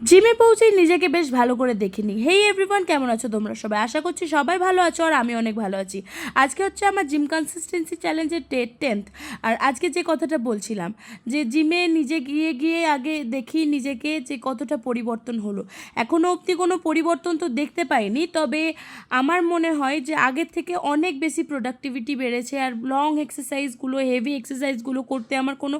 জিমে পৌঁছেই নিজেকে বেশ ভালো করে দেখে নিই। হেই এভরিওয়ান, কেমন আছো তোমরা সবাই? আশা করছি সবাই ভালো আছো আর আমি অনেক ভালো আছি। আজকে হচ্ছে আমার জিম কনসিস্টেন্সি চ্যালেঞ্জের 10th। আর আজকে যে কথাটা বলছিলাম যে জিমে নিজে গিয়ে গিয়ে আগে দেখি নিজেকে যে কতটা পরিবর্তন হলো। এখনও অবধি কোনো পরিবর্তন তো দেখতে পাইনি, তবে আমার মনে হয় যে আগের থেকে অনেক বেশি প্রোডাক্টিভিটি বেড়েছে আর লং এক্সারসাইজগুলো, হেভি এক্সারসাইজগুলো করতে আমার কোনো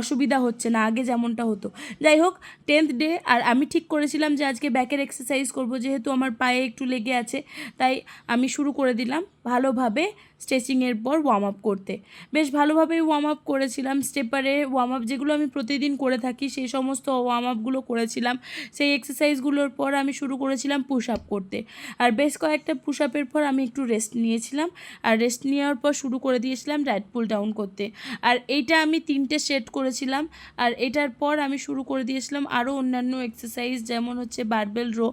অসুবিধা হচ্ছে না আগে যেমনটা হতো। যাই হোক, 10th ডে আর আমি ঠিক করেছিলাম যে আজকে ব্যাকের এক্সারসাইজ করব, যেহেতু আমার পায়ে একটু লেগে আছে তাই আমি শুরু করে দিলাম ভালোভাবে স্ট্রেচিংয়ের পর ওয়ার্ম আপ করতে। বেশ ভালোভাবেই ওয়ার্ম আপ করেছিলাম। স্টেপারে ওয়ার্ম আপ যেগুলো আমি প্রতিদিন করে থাকি সেই সমস্ত ওয়ার্ম আপগুলো করেছিলাম। সেই এক্সারসাইজগুলোর পর আমি শুরু করেছিলাম পুশ আপ করতে। আর বেশ কয়েকটা পুশ আপের পর আমি একটু রেস্ট নিয়েছিলাম, আর রেস্ট নেওয়ার পর শুরু করে দিয়েছিলাম রাইট পুল ডাউন করতে। আর এইটা আমি 3টে সেট করেছিলাম। আর এটার পর আমি শুরু করে দিয়েছিলাম আরও অন্যান্য এক্সারসাইজ, যেমন হচ্ছে বারবেল রো।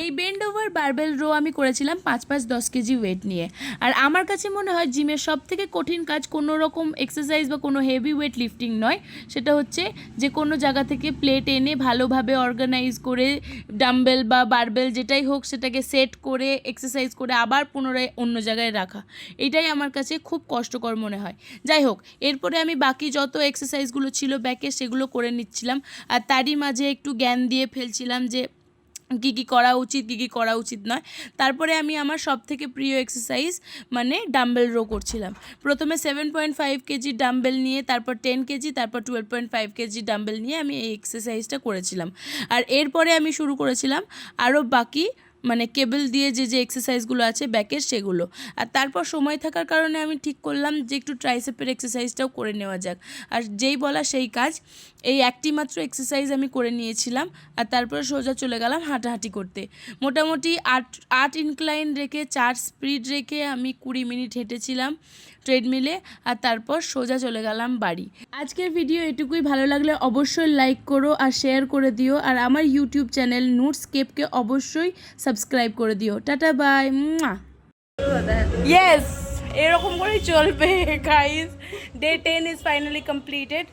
এই বেন্ড ওভার বারবেল রো আমি করেছিলাম 5-5-10 কেজি ওয়েট নিয়ে। আর আমার কাছে মনে হয় জিমের সব থেকে কঠিন কাজ কোনো রকম এক্সারসাইজ বা কোনো হেভি ওয়েট লিফটিং নয়, সেটা হচ্ছে যে কোনো জায়গা থেকে প্লেট এনে ভালোভাবে অর্গানাইজ করে ডাম্বেল বা বারবেল যেটাই হোক সেটাকে সেট করে এক্সারসাইজ করে আবার পুনরায় অন্য জায়গায় রাখা। এটাই আমার কাছে খুব কষ্টকর মনে হয়। যাই হোক, এরপরে আমি বাকি যত এক্সারসাইজগুলো ছিল ব্যাকে সেগুলো করে নিচ্ছিলাম। আর তারই মাঝে একটু জ্ঞান দিয়ে ফেলছিলাম যে কী কী করা উচিত, কী কী করা উচিত নয়। তারপরে আমি আমার সবথেকে প্রিয় এক্সারসাইজ মানে ডাম্বেল রো করছিলাম। প্রথমে 7.5 কেজি ডাম্বেল নিয়ে, তারপর 10 কেজি, তারপর 12.5 কেজি ডাম্বেল নিয়ে আমি এই এক্সারসাইজটা করেছিলাম। আর এরপরে আমি শুরু করেছিলাম আরও বাকি মানে কেবল দিয়ে যে এক্সারসাইজগুলো আছে ব্যাকের সেগুলো। আর তারপর সময় থাকার কারণে আমি ঠিক করলাম যে একটু ট্রাইসেপের এক্সারসাইজটাও করে নেওয়া যাক। আর যেই বলা সেই কাজ, এই একটি মাত্র এক্সারসাইজ আমি করে নিয়েছিলাম। আর তারপর সোজা চলে গেলাম হাঁটাহাঁটি করতে। মোটামুটি 8 ইনক্লাইন রেখে 4 স্পিড রেখে আমি 20 মিনিট হেঁটেছিলাম ট্রেডমিলে। আর তারপর সোজা চলে গেলাম বাড়ি। আজকের ভিডিও এটুকুই। ভালো লাগলে অবশ্যই লাইক করো আর শেয়ার করে দিও। আর আমার ইউটিউব চ্যানেল নুটসকেপকে অবশ্যই সাবস্ক্রাইব করে দিও। Tata bye. ইয়েস, এরকম করেই চলবে guys. Day 10 is finally completed.